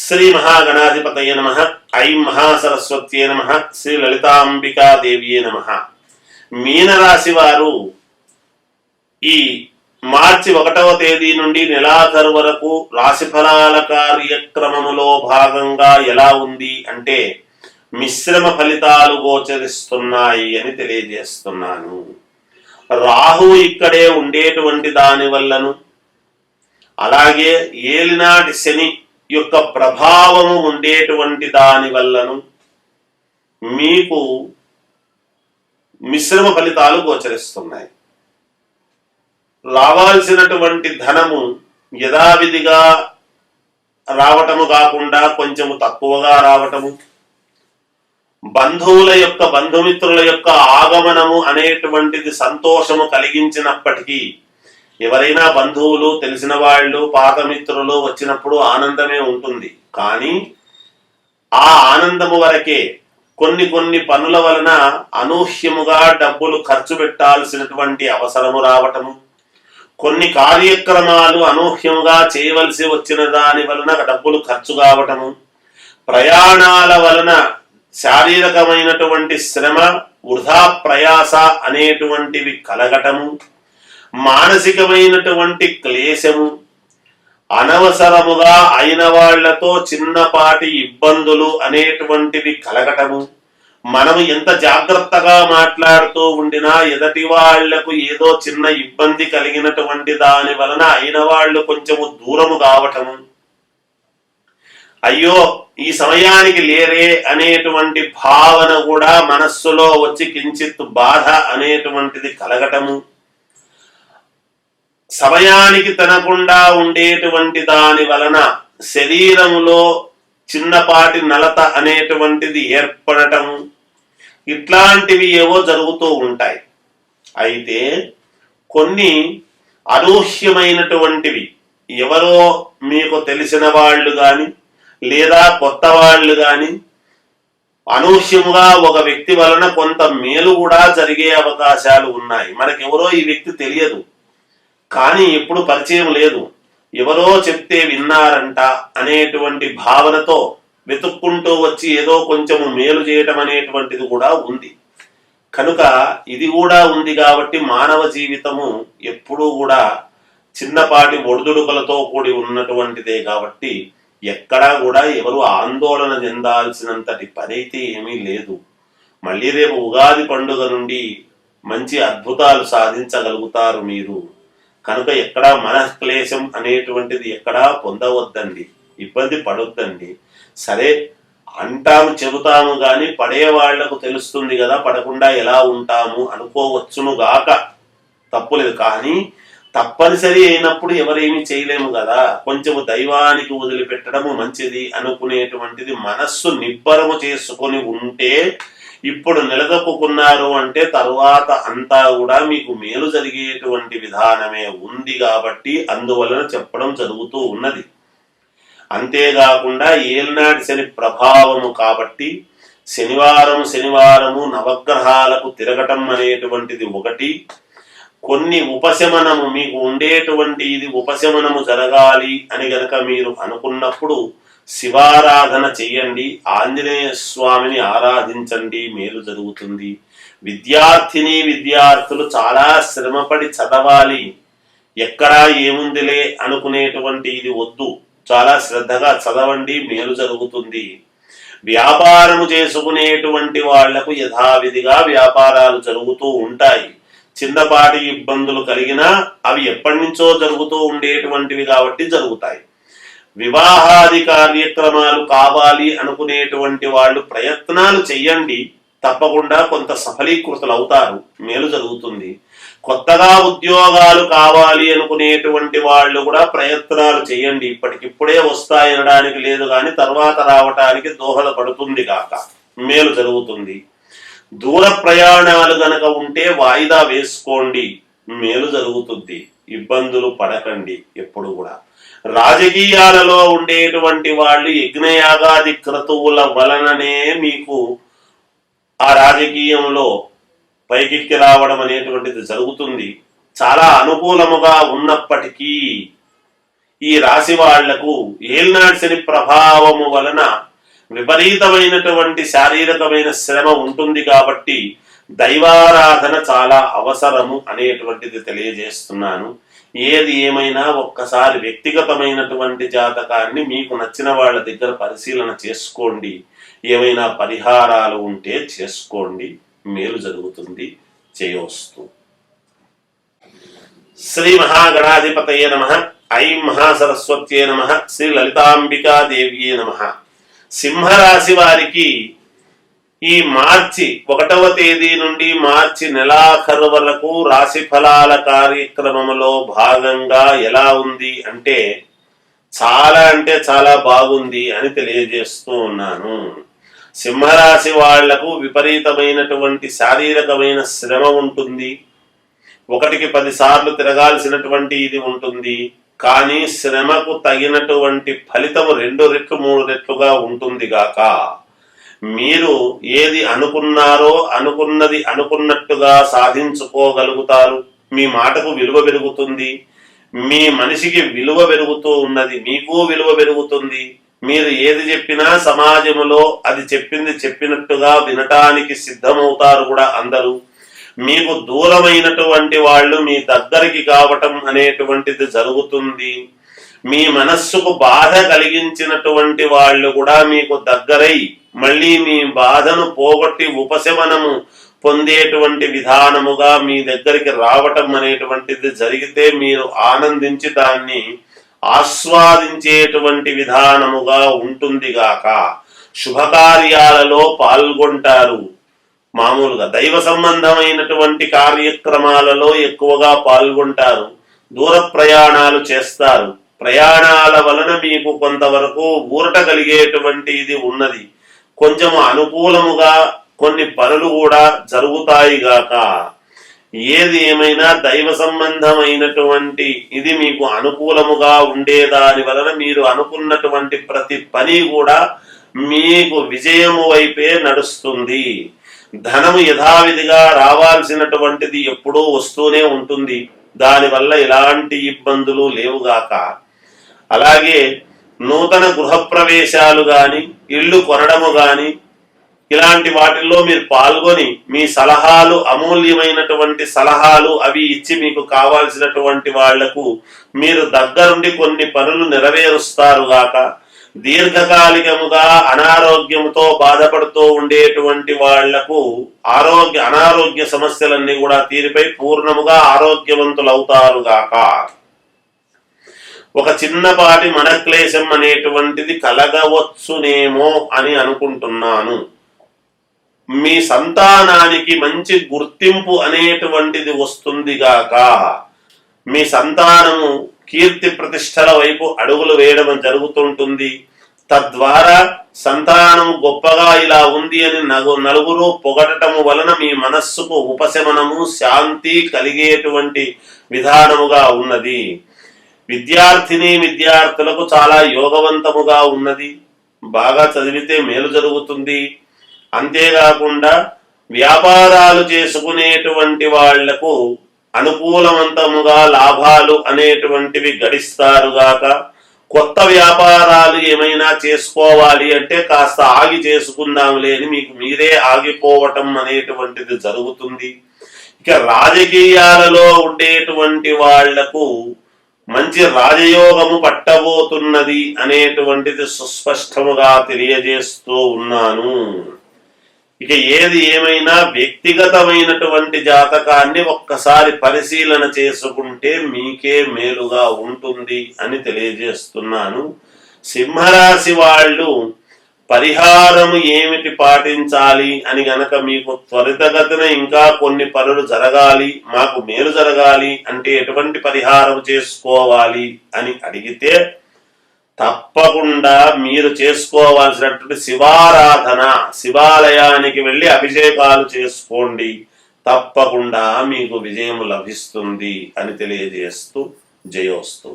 శ్రీ మహాగణాధిపతయ నమః. ఐం మహాసరస్వత్యే నమః. శ్రీ లలితాంబికాదేవ్యే నమః. మీనరాశి వారు ఈ మార్చి 1వ తేదీ నుండి నెలాఖరు వరకు రాశిఫలాల కార్యక్రమములో భాగంగా ఎలా ఉంది అంటే మిశ్రమ ఫలితాలు గోచరిస్తున్నాయి అని తెలియజేస్తున్నాను. రాహు ఇక్కడే ఉండేటువంటి దాని వల్లను, అలాగే ఏలినాటి శని యొక్క ప్రభావము ఉండేటువంటి దాని వల్లను మీకు మిశ్రమ ఫలితాలు గోచరిస్తున్నాయి. రావాల్సినటువంటి ధనము యథావిధిగా రావటము కాకుండా కొంచెము తక్కువగా రావటము, బంధుమిత్రుల యొక్క ఆగమనము అనేటువంటిది సంతోషము కలిగించినప్పటికీ ఎవరైనా బంధువులు, తెలిసిన వాళ్ళు, పాత మిత్రులు వచ్చినప్పుడు ఆనందమే ఉంటుంది. కానీ ఆ ఆనందము వరకే. కొన్ని పనుల వలన అనూహ్యముగా డబ్బులు ఖర్చు పెట్టాల్సినటువంటి అవసరము రావటము, కొన్ని కార్యక్రమాలు అనూహ్యముగా చేయవలసి వచ్చిన దాని వలన డబ్బులు ఖర్చు కావటము, ప్రయాణాల వలన శారీరకమైనటువంటి శ్రమ, వృధా ప్రయాస అనేటువంటివి కలగటము, మానసికమైనటువంటి క్లేశము, అనవసరముగా అయిన వాళ్లతో చిన్నపాటి ఇబ్బందులు అనేటువంటివి కలగటము, మనము ఎంత జాగ్రత్తగా మాట్లాడుతూ ఉండినా ఎదటి వాళ్లకు ఏదో చిన్న ఇబ్బంది కలిగినటువంటి దాని వలన అయిన వాళ్ళు కొంచెము దూరము కావటము, అయ్యో ఈ సమయానికి లేరే అనేటువంటి భావన కూడా మనస్సులో వచ్చి కించిత్ బాధ అనేటువంటిది కలగటము, సమయానికి తినకుండా ఉండేటువంటి దాని వలన శరీరములో చిన్నపాటి నలత అనేటువంటిది ఏర్పడటము, ఇట్లాంటివి ఏవో జరుగుతూ ఉంటాయి. అయితే కొన్ని అనూహ్యమైనటువంటివి ఎవరో మీకు తెలిసిన వాళ్ళు గాని లేదా కొత్త వాళ్ళు గాని అనూహ్యముగా ఒక వ్యక్తి వలన కొంత మేలు కూడా జరిగే అవకాశాలు ఉన్నాయి. మనకెవరో ఈ వ్యక్తి తెలియదు, కానీ ఎప్పుడు పరిచయం లేదు, ఎవరో చెప్తే విన్నారంట అనేటువంటి భావనతో వెతుక్కుంటూ వచ్చి ఏదో కొంచెము మేలు చేయటం అనేటువంటిది కూడా ఉంది. కనుక ఇది కూడా ఉంది కాబట్టి మానవ జీవితము ఎప్పుడూ కూడా చిన్నపాటి ఒడిదుడుకులతో కూడి ఉన్నటువంటిదే. కాబట్టి ఎక్కడా కూడా ఎవరు ఆందోళన చెందాల్సినంతటి పని అయితే ఏమీ లేదు. మళ్ళీ రేపు ఉగాది పండుగ నుండి మంచి అద్భుతాలు సాధించగలుగుతారు మీరు. కనుక ఎక్కడా మనఃక్లేశం అనేటువంటిది ఎక్కడా పొందవద్దండి, ఇబ్బంది పడొద్దండి. సరే అంటాము, చెబుతాము, కానీ పడే వాళ్లకు తెలుస్తుంది కదా, పడకుండా ఎలా ఉంటాము అనుకోవచ్చును గాక, తప్పులేదు. కానీ తప్పనిసరి అయినప్పుడు ఎవరేమీ చేయలేము కదా. కొంచెము దైవానికి వదిలిపెట్టడము మంచిది అనుకునేటువంటిది మనస్సు నిబ్బరము చేసుకొని ఉంటే, ఇప్పుడు నిలదొక్కున్నారు అంటే తరువాత అంతా కూడా మీకు మేలు జరిగేటువంటి విధానమే ఉంది కాబట్టి అందువలన చెప్పడం జరుగుతూ ఉన్నది. అంతేకాకుండా ఏలినాటి శని ప్రభావము కాబట్టి శనివారము నవగ్రహాలకు తిరగటం అనేటువంటిది ఒకటి. కొన్ని ఉపశమనము మీకు ఉండేటువంటి ఇది ఉపశమనము జరగాలి అని గనక మీరు అనుకున్నప్పుడు శివారాధన చెయ్యండి, ఆంజనేయ స్వామిని ఆరాధించండి, మేలు జరుగుతుంది. విద్యార్థులు చాలా శ్రమపడి చదవాలి, ఎక్కడా ఏముందిలే అనుకునేటువంటి ఇది వద్దు, చాలా శ్రద్ధగా చదవండి, మేలు జరుగుతుంది. వ్యాపారము చేసుకునేటువంటి వాళ్లకు యథావిధిగా వ్యాపారాలు జరుగుతూ ఉంటాయి. చిన్నపాటి ఇబ్బందులు కలిగినా అవి ఎప్పటి నుంచో జరుగుతూ ఉండేటువంటివి కాబట్టి జరుగుతాయి. వివాహాది కార్యక్రమాలు కావాలి అనుకునేటువంటి వాళ్ళు ప్రయత్నాలు చెయ్యండి, తప్పకుండా కొంత సఫలీకృతులు అవుతారు, మేలు జరుగుతుంది. కొత్తగా ఉద్యోగాలు కావాలి అనుకునేటువంటి వాళ్ళు కూడా ప్రయత్నాలు చేయండి, ఇప్పటికిప్పుడే వస్తాయనడానికి లేదు కానీ తర్వాత రావటానికి దోహదపడుతుంది కాక మేలు జరుగుతుంది. దూర ప్రయాణాలు గనక ఉంటే వాయిదా వేసుకోండి, మేలు జరుగుతుంది. ఇబ్బందులు పడకండి ఎప్పుడు కూడా. రాజకీయాలలో ఉండేటువంటి వాళ్ళు యజ్ఞయాగాది క్రతువుల వలననే మీకు ఆ రాజకీయంలో పైకెక్కి రావడం అనేటువంటిది జరుగుతుంది. చాలా అనుకూలముగా ఉన్నప్పటికీ ఈ రాశి వాళ్లకు ఏలినాటి శని ప్రభావము వలన విపరీతమైనటువంటి శారీరకమైన శ్రమ ఉంటుంది కాబట్టి దైవారాధన చాలా అవసరము అనేటువంటిది తెలియజేస్తున్నాను. ఏది ఏమైనా ఒక్కసారి వ్యక్తిగతమైనటువంటి జాతకాన్ని మీకు నచ్చిన వాళ్ళ దగ్గర పరిశీలన చేసుకోండి. ఏమైనా పరిహారాలు ఉంటే చేసుకోండి, మేలు జరుగుతుంది. చేయొస్తు. శ్రీ మహాగణాధిపతయే నమః. ఐం మహాసరస్వత్యే నమః. శ్రీ లలితాంబికా దేవ్యే నమః. సింహరాశి వారికి ఈ మార్చి 1వ తేదీ నుండి మార్చి నెలాఖరు వరకు రాశి ఫలాల కార్యక్రమంలో భాగంగా ఎలా ఉంది అంటే చాలా బాగుంది అని తెలియజేస్తూ ఉన్నాను. సింహరాశి వాళ్లకు విపరీతమైనటువంటి శారీరకమైన శ్రమ ఉంటుంది. 1కి 10 సార్లు తిరగాల్సినటువంటి ఇది ఉంటుంది. కానీ శ్రమకు తగినటువంటి ఫలితము 2 రెట్లు 3 రెట్లుగా ఉంటుంది గాక మీరు ఏది అనుకున్నారో అనుకున్నది అనుకున్నట్టుగా సాధించుకోగలుగుతారు. మీ మాటకు విలువ పెరుగుతుంది. మీ మనిషికి విలువ పెరుగుతూ ఉన్నది, మీకు విలువ పెరుగుతుంది. మీరు ఏది చెప్పినా సమాజంలో అది చెప్పింది చెప్పినట్టుగా వినటానికి సిద్ధమవుతారు కూడా అందరూ. మీకు దూరమైనటువంటి వాళ్ళు మీ దగ్గరికి కావటం అనేటువంటిది జరుగుతుంది. మీ మనస్సుకు బాధ కలిగించినటువంటి వాళ్ళు కూడా మీకు దగ్గరై మళ్ళీ మీ బాధను పోగొట్టి ఉపశమనము పొందేటువంటి విధానముగా మీ దగ్గరికి రావటం అనేటువంటిది జరిగితే మీరు ఆనందించి దాన్ని ఆస్వాదించేటువంటి విధానముగా ఉంటుంది గాక శుభకార్యాలలో పాల్గొంటారు. మామూలుగా దైవ సంబంధమైనటువంటి కార్యక్రమాలలో ఎక్కువగా పాల్గొంటారు. దూర ప్రయాణాలు చేస్తారు. ప్రయాణాల వలన మీకు కొంతవరకు ఊరట కలిగేటువంటి ఇది ఉన్నది. కొంచెము అనుకూలముగా కొన్ని పనులు కూడా జరుగుతాయి గాక ఏది ఏమైనా దైవ సంబంధమైనటువంటి ఇది మీకు అనుకూలముగా ఉండేదాని వలన మీరు అనుకున్నటువంటి ప్రతి పని కూడా మీకు విజయము వైపే నడుస్తుంది. ధనము యథావిధిగా రావాల్సినటువంటిది ఎప్పుడూ వస్తూనే ఉంటుంది. దానివల్ల ఎలాంటి ఇబ్బందులు లేవుగాక. అలాగే నూతన గృహప్రవేశాలు గాని ఇళ్ళు కొనడము గాని ఇలాంటి వాటిల్లో మీరు పాల్గొని మీ సలహాలు అమూల్యమైనటువంటి సలహాలు అవి ఇచ్చి మీకు కావాల్సినటువంటి వాళ్లకు మీరు దగ్గరుండి కొన్ని పనులు నెరవేరుస్తారుగాక. దీర్ఘకాలికముగా అనారోగ్యంతో బాధపడుతూ ఉండేటువంటి వాళ్లకు అనారోగ్య సమస్యలన్నీ కూడా తీరిపై పూర్ణముగా ఆరోగ్యవంతులవుతారుగాక. ఒక చిన్నపాటి మనక్లేశం అనేటువంటిది కలగవచ్చునేమో అని అనుకుంటున్నాను. మీ సంతానానికి మంచి గుర్తింపు అనేటువంటిది వస్తుంది గాక. మీ సంతానము కీర్తి ప్రతిష్టల వైపు అడుగులు వేయడం జరుగుతుంటుంది. తద్వారా సంతానం గొప్పగా ఇలా ఉంది అని నలుగురు పొగడటము వలన మీ మనస్సుకు ఉపశమనము శాంతి కలిగేటువంటి విధానముగా ఉన్నది. విద్యార్థులకు చాలా యోగవంతముగా ఉన్నది. బాగా చదివితే మేలు జరుగుతుంది. అంతేకాకుండా వ్యాపారాలు చేసుకునేటువంటి వాళ్లకు అనుకూలవంతముగా లాభాలు అనేటువంటివి గడిస్తారుగాక. కొత్త వ్యాపారాలు ఏమైనా చేసుకోవాలి అంటే కాస్త ఆగి చేసుకుందాంలే అని మీకు మీరే ఆగిపోవటం అనేటువంటిది జరుగుతుంది. ఇక రాజకీయాలలో ఉండేటువంటి వాళ్లకు మంచి రాజయోగము పట్టబోతున్నది అనేటువంటిది సుస్పష్టముగా తెలియజేస్తూ ఉన్నాను. ఇక ఏది ఏమైనా వ్యక్తిగతమైనటువంటి జాతకాన్ని ఒక్కసారి పరిశీలన చేసుకుంటే మీకే మేలుగా ఉంటుంది అని తెలియజేస్తున్నాను. సింహరాశి వాళ్ళు పరిహారము ఏమిటి పాటించాలి అని గనక మీకు త్వరితగతిన ఇంకా కొన్ని పనులు జరగాలి, మాకు మేలు జరగాలి అంటే ఎటువంటి పరిహారం చేసుకోవాలి అని అడిగితే తప్పకుండా మీరు చేసుకోవాల్సినటువంటి శివారాధన, శివాలయానికి వెళ్ళి అభిషేకాలు చేసుకోండి. తప్పకుండా మీకు విజయం లభిస్తుంది అని తెలియజేస్తూ జయోస్తు.